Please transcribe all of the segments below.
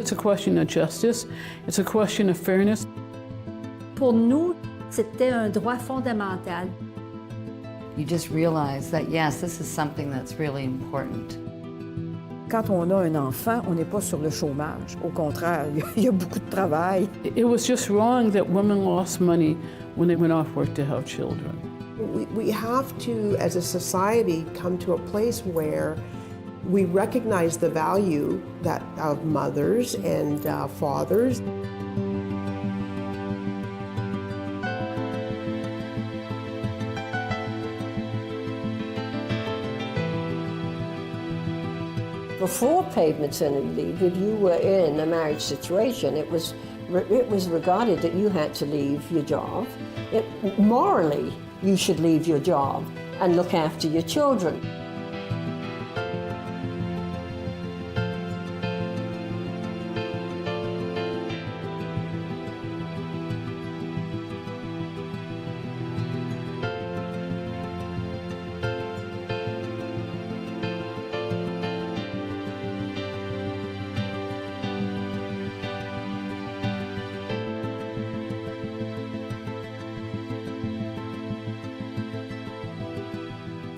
it's a question of justice, it's a question of fairness. Pour nous, c'était un droit fondamental. You just realize that, yes, this is something that's really important. Quand on a un enfant, on n'est pas sur le chômage. Au contraire, il y a beaucoup de travail. It was just wrong that women lost money when they went off work to have children. We have to, as a society, come to a place where we recognize the value that of mothers and fathers. Before paid maternity leave, if you were in a marriage situation, it was regarded that you had to leave your job. Morally, you should leave your job and look after your children.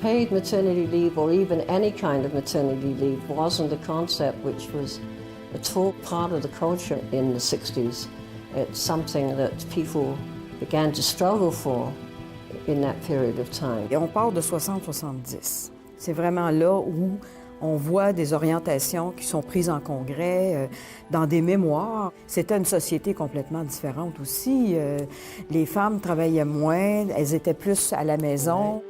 Paid maternity leave, or even any kind of maternity leave, wasn't a concept which was at all part of the culture in the 60s. It's something that people began to struggle for in that period of time. Et on part de 60-70. C'est vraiment là où on voit des orientations qui sont prises en congrès, dans des mémoires. C'était une société complètement différente aussi. Les femmes travaillaient moins, elles étaient plus à la maison.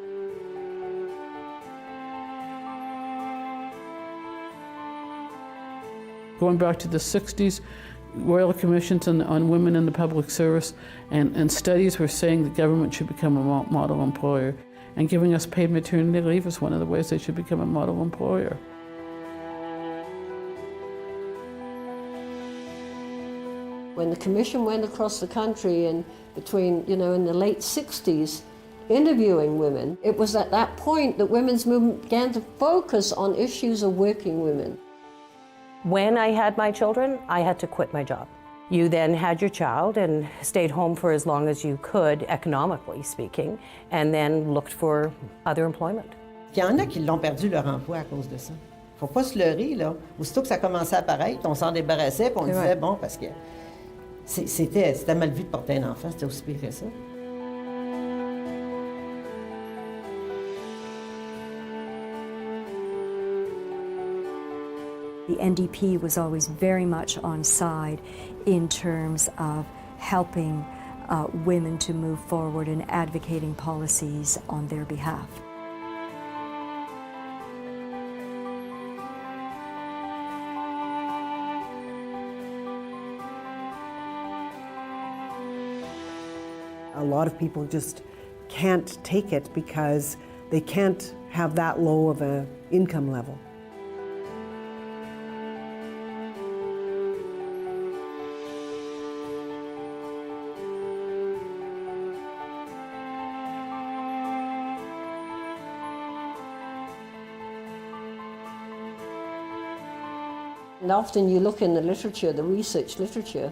Going back to the 60s, Royal Commissions on women in the public service and studies were saying the government should become a model employer. And giving us paid maternity leave is one of the ways they should become a model employer. When the commission went across the country in between, in the late 60s, interviewing women, it was at that point that women's movement began to focus on issues of working women. When I had my children, I had to quit my job. You then had your child and stayed home for as long as you could, economically speaking, and then looked for other employment. Il y en a qui l'ont perdu leur emploi à cause de ça. Faut pas se leurrer, là. Aussitôt que ça commençait à apparaître, on s'en débarrassait, puis on disait, bon, parce que c'était mal vu de porter un enfant, c'était aussi pire que ça. The NDP was always very much on side in terms of helping women to move forward and advocating policies on their behalf. A lot of people just can't take it because they can't have that low of an income level. And often you look in the literature, the research literature,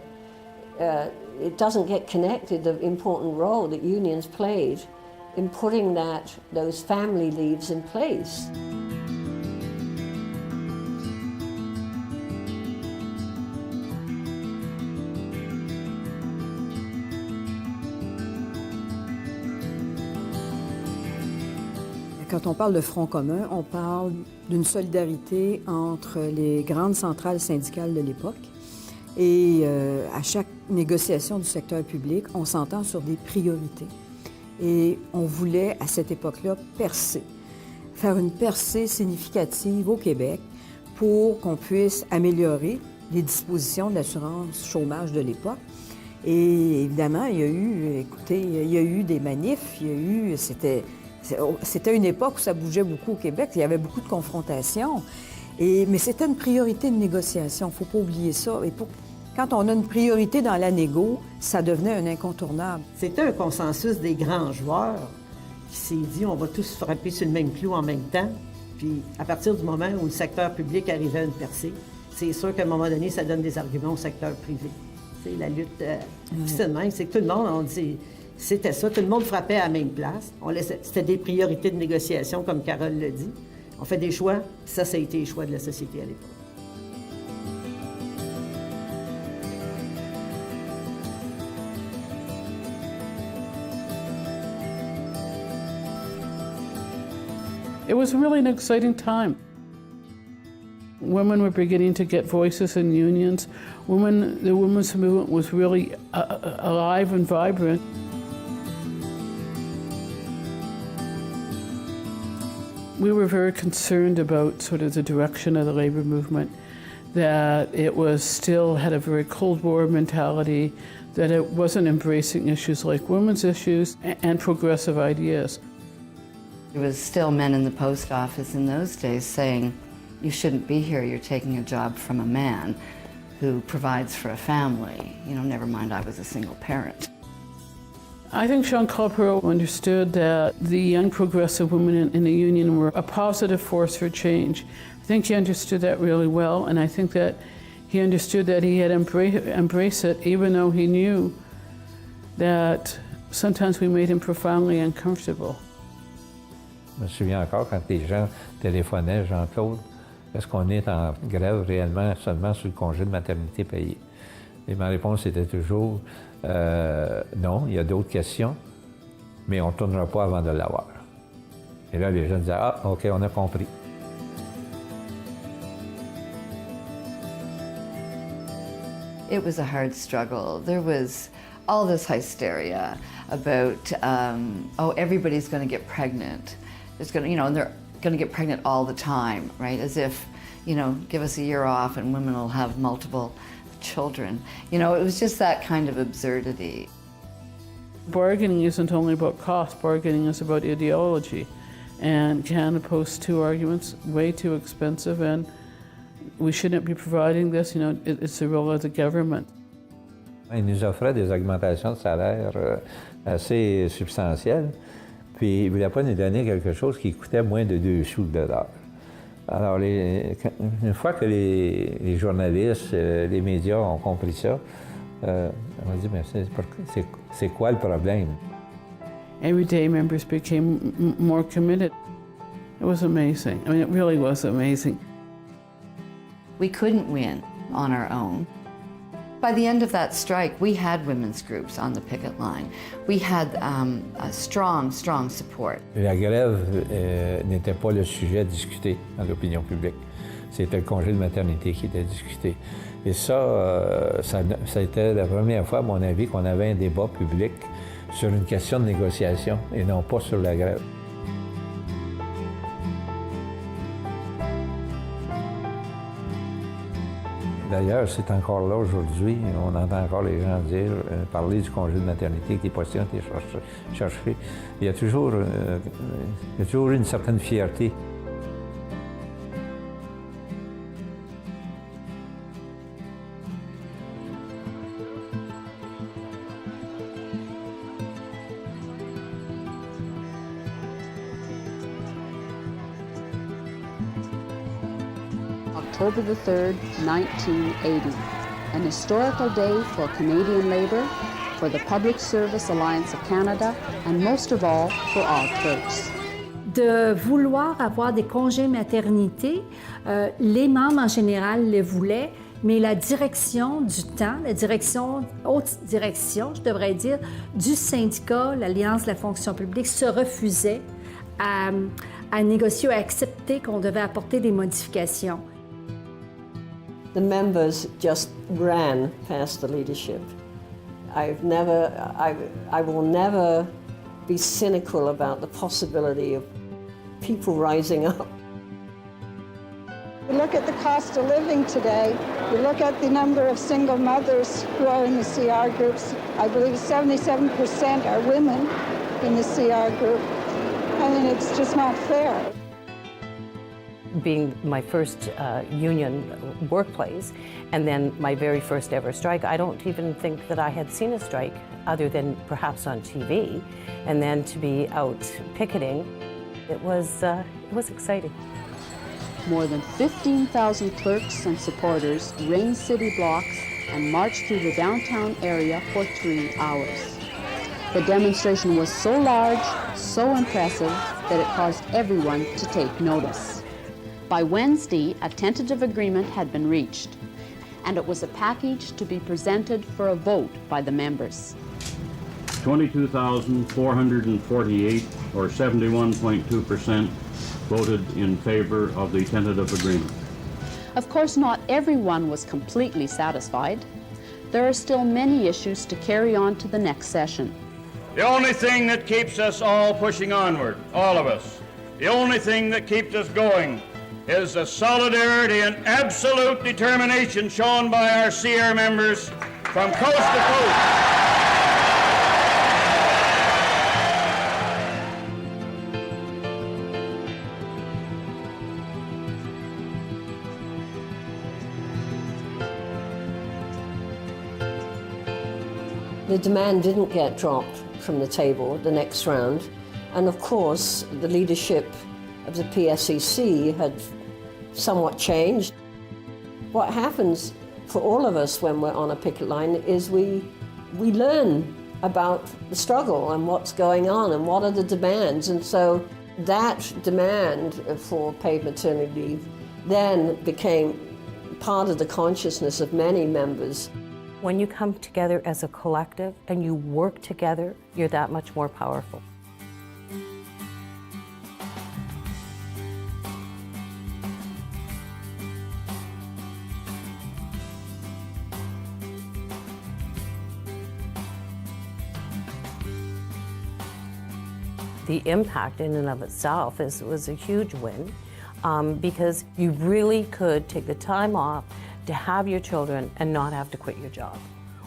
it doesn't get connected the important role that unions played in putting those family leaves in place. Quand on parle de Front commun, on parle d'une solidarité entre les grandes centrales syndicales de l'époque. Et à chaque négociation du secteur public, on s'entend sur des priorités. Et on voulait, à cette époque-là, faire une percée significative au Québec pour qu'on puisse améliorer les dispositions de l'assurance chômage de l'époque. Et évidemment, il y a eu des manifs, c'était une époque où ça bougeait beaucoup au Québec, il y avait beaucoup de confrontations, mais c'était une priorité de négociation, il ne faut pas oublier ça. Et quand on a une priorité dans la négo, ça devenait un incontournable. C'était un consensus des grands joueurs qui s'est dit on va tous frapper sur le même clou en même temps. Puis à partir du moment où le secteur public arrivait à une percée, c'est sûr qu'à un moment donné, ça donne des arguments au secteur privé. Tu sais, la lutte, c'est de même, c'est que tout le monde, on dit, c'était ça, tout le monde frappait à la même place. C'était des priorités de négociation, comme Carole le dit. On fait des choix, ça a été les choix de la société à l'époque. It was really an exciting time. Women were beginning to get voices in unions. The women's movement was really alive and vibrant. We were very concerned about sort of the direction of the labor movement, that it was still had a very Cold War mentality, that it wasn't embracing issues like women's issues and progressive ideas. There was still men in the post office in those days saying, you shouldn't be here, you're taking a job from a man who provides for a family. You know, never mind I was a single parent. I think Jean-Claude Perrault understood that the young progressive women in the union were a positive force for change. I think he understood that really well, and I think that he understood that he had embraced it, even though he knew that sometimes we made him profoundly uncomfortable. Je me souviens encore quand les gens téléphonaient, Jean-Claude, est-ce qu'on est en grève réellement seulement sur le congé de maternité payé? Et ma réponse était toujours non, il y a d'autres questions, mais on ne tournera pas avant de l'avoir. Et là, les gens disaient, ah, OK, on a compris. It was a hard struggle. There was all this hysteria about, oh, everybody's going to get pregnant. It's going to, and they're going to get pregnant all the time, right? As if, give us a year off and women will have multiple children. It was just that kind of absurdity. Bargaining isn't only about cost, bargaining is about ideology. And Canada posts two arguments, way too expensive and we shouldn't be providing this, it's the role of the government. Ils nous offraient des augmentations de salaire assez substantielles, puis ils ne voulaient pas nous donner quelque chose qui coûtait moins de 2 sous de l'heure. Alors, une fois que les journalistes, les médias ont compris ça, on a dit, mais c'est quoi le problème? Everyday members became more committed. It was amazing. I mean, it really was amazing. We couldn't win on our own. By the end of that strike, we had women's groups on the picket line. We had a strong support. La grève n'était pas le sujet discuté dans l'opinion publique. C'était le congé de maternité qui était discuté. Et ça a été la première fois, à mon avis, qu'on avait un débat public sur une question de négociation et non pas sur la grève. D'ailleurs, c'est encore là aujourd'hui. On entend encore les gens dire, parler du congé de maternité qui est possible d'être cherché. Il y a toujours une certaine fierté. October the 3rd, 1980, an historical day for Canadian labour, for the Public Service Alliance of Canada, and most of all, for all clerks. De vouloir avoir des congés maternité, les membres en général le voulaient, mais la direction du temps, haute direction, je devrais dire, du syndicat, l'Alliance de la fonction publique, se refusait à négocier ou à accepter qu'on devait apporter des modifications. The members just ran past the leadership. I will never be cynical about the possibility of people rising up. You look at the cost of living today, you look at the number of single mothers who are in the CR groups. I believe 77% are women in the CR group. I mean, it's just not fair. Being my first union workplace and then my very first ever strike, I don't even think that I had seen a strike other than perhaps on TV. And then to be out picketing, it was exciting. more than 15,000 clerks and supporters ranged city blocks and marched through the downtown area for 3 hours. The demonstration was so large, so impressive, that it caused everyone to take notice. By Wednesday, a tentative agreement had been reached, and it was a package to be presented for a vote by the members. 22,448, or 71.2%, voted in favor of the tentative agreement. Of course, not everyone was completely satisfied. There are still many issues to carry on to the next session. The only thing that keeps us all pushing onward, all of us, the only thing that keeps us going is the solidarity and absolute determination shown by our CR members from coast to coast. The demand didn't get dropped from the table the next round, and of course the leadership of the PSCC had somewhat changed. What happens for all of us when we're on a picket line is we learn about the struggle and what's going on and what are the demands, and so that demand for paid maternity leave then became part of the consciousness of many members. When you come together as a collective and you work together, you're that much more powerful. The impact in and of itself was a huge win because you really could take the time off to have your children and not have to quit your job.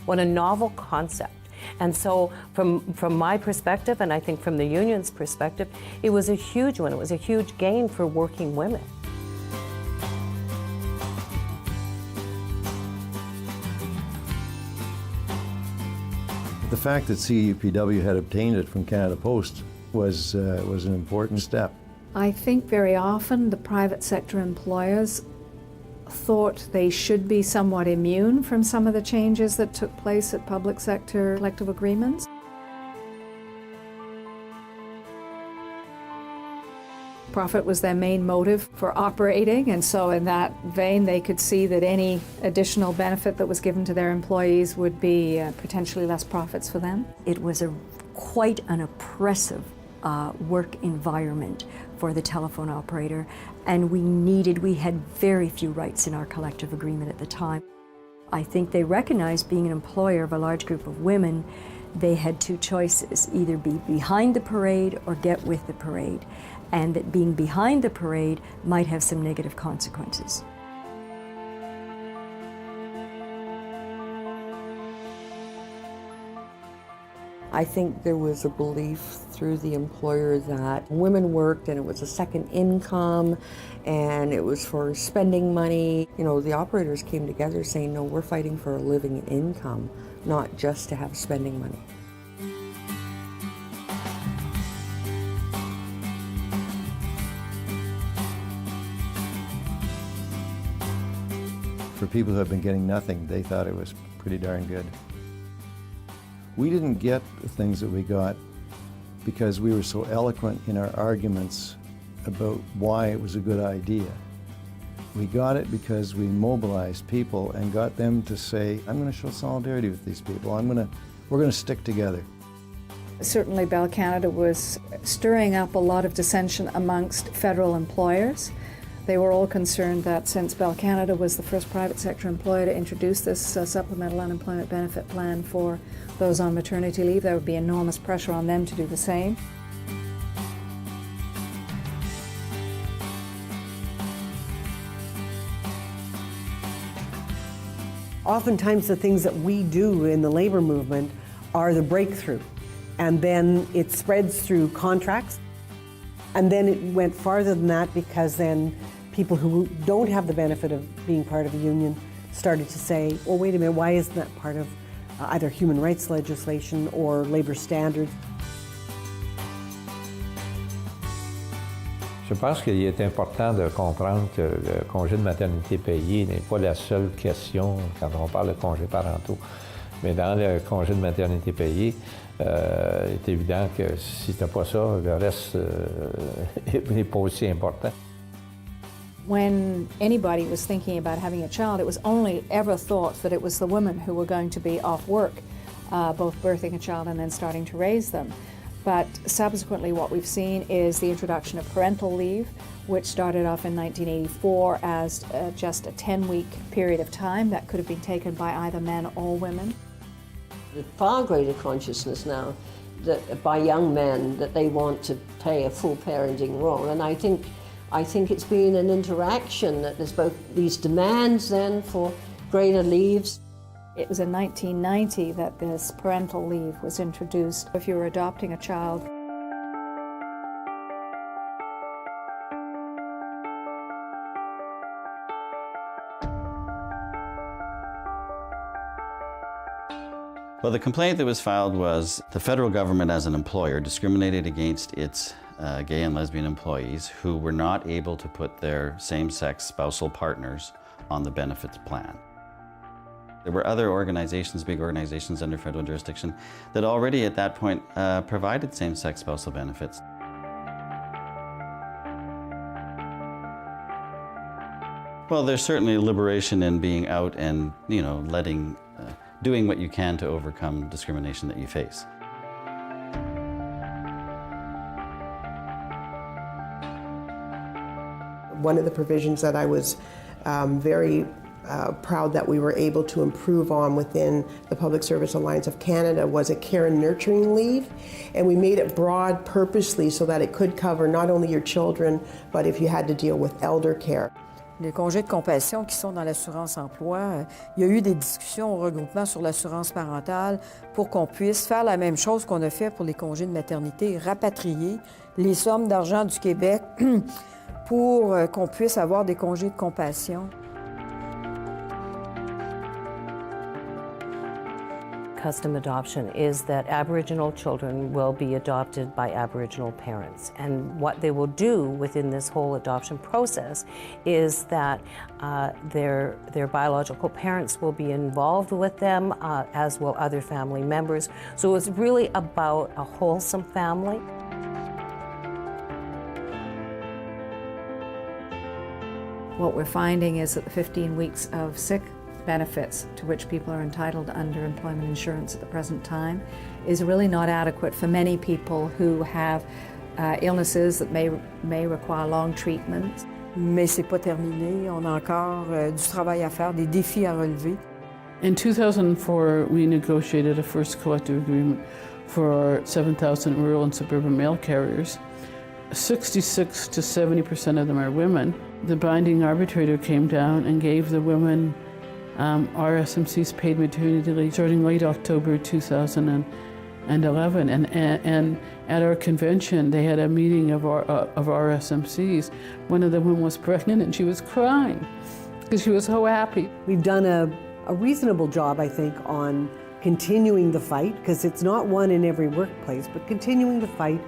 What a novel concept. And so from my perspective, and I think from the union's perspective, it was a huge one. It was a huge gain for working women. The fact that CEPW had obtained it from Canada Post was an important step. I think very often the private sector employers thought they should be somewhat immune from some of the changes that took place at public sector collective agreements. Profit was their main motive for operating, and so in that vein they could see that any additional benefit that was given to their employees would be potentially less profits for them. It was quite an oppressive work environment for the telephone operator, and we had very few rights in our collective agreement at the time. I think they recognized, being an employer of a large group of women, they had two choices: either be behind the parade or get with the parade, and that being behind the parade might have some negative consequences. I think there was a belief through the employer that women worked and it was a second income and it was for spending money. You know, the operators came together saying, no, we're fighting for a living income, not just to have spending money. For people who have been getting nothing, they thought it was pretty darn good. We didn't get the things that we got because we were so eloquent in our arguments about why it was a good idea. We got it because we mobilized people and got them to say, I'm going to show solidarity with these people. We're going to stick together. Certainly Bell Canada was stirring up a lot of dissension amongst federal employers. They were all concerned that since Bell Canada was the first private sector employer to introduce this supplemental unemployment benefit plan for those on maternity leave, there would be enormous pressure on them to do the same. Oftentimes the things that we do in the labor movement are the breakthrough, and then it spreads through contracts, and then it went farther than that because then people who don't have the benefit of being part of a union started to say, well, wait a minute, why isn't that part of either human rights legislation or labor standards? Je pense qu'il est important de comprendre que le congé de maternité payé n'est pas la seule question quand on parle de congés parentaux. Mais dans le congé de maternité payé, il est évident que si tu n'as pas ça, le reste n'est pas aussi important. When anybody was thinking about having a child, it was only ever thought that it was the women who were going to be off work, both birthing a child and then starting to raise them. But subsequently what we've seen is the introduction of parental leave, which started off in 1984 as just a 10-week period of time that could have been taken by either men or women. There's far greater consciousness now that by young men that they want to play a full parenting role, and I think it's been an interaction that there's both these demands then for greater leaves. It was in 1990 that this parental leave was introduced if you were adopting a child. Well, the complaint that was filed was the federal government as an employer discriminated against its gay and lesbian employees who were not able to put their same-sex spousal partners on the benefits plan. There were other organizations, big organizations under federal jurisdiction, that already at that point provided same-sex spousal benefits. Well, there's certainly a liberation in being out and, doing what you can to overcome discrimination that you face. One of the provisions that I was very proud that we were able to improve on within the Public Service Alliance of Canada was a care and nurturing leave, and we made it broad purposely so that it could cover not only your children, but if you had to deal with elder care. Les congés de compassion qui sont dans l'assurance-emploi, il y a eu des discussions au regroupement sur l'assurance parentale pour qu'on puisse faire la même chose qu'on a fait pour les congés de maternité, rapatrier les sommes d'argent du Québec pour qu'on puisse avoir des congés de compassion. Custom adoption is that Aboriginal children will be adopted by Aboriginal parents. And what they will do within this whole adoption process is that their biological parents will be involved with them, as will other family members. So it's really about a wholesome family. What we're finding is that the 15 weeks of sick benefits to which people are entitled under employment insurance at the present time is really not adequate for many people who have illnesses that may require long treatment. Mais c'est pas terminé, on a encore du travail à faire, des défis à relever. In 2004, we negotiated a first collective agreement for our 7,000 rural and suburban mail carriers. 66 to 70% of them are women. The binding arbitrator came down and gave the women RSMC's paid maternity leave starting late October 2011, and at our convention they had a meeting of RSMCs. One of the women was pregnant and she was crying because she was so happy. We've done a reasonable job, I think, on continuing the fight, because it's not one in every workplace, but continuing the fight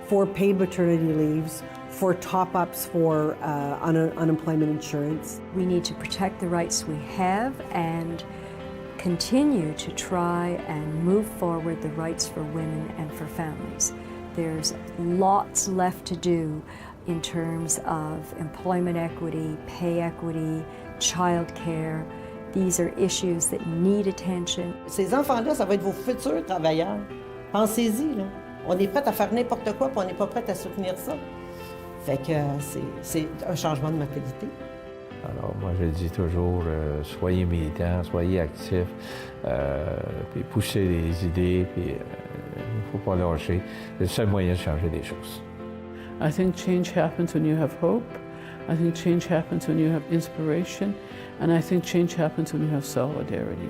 for paid maternity leaves, for top-ups for unemployment insurance. We need to protect the rights we have and continue to try and move forward the rights for women and for families. There's lots left to do in terms of employment equity, pay equity, child care. These are issues that need attention. Ces enfants-là, ça va être vos futurs travailleurs. Pensez-y, là. On est prêt à faire n'importe quoi, puis on n'est pas prêt à soutenir ça. Fait que c'est un changement de mentalité. Alors, moi, je dis toujours, soyez militants, soyez actifs, puis poussez les idées, puis il ne faut pas lâcher. C'est le seul moyen de changer les choses. I think change happens when you have hope. I think change happens when you have inspiration. And I think change happens when you have solidarity.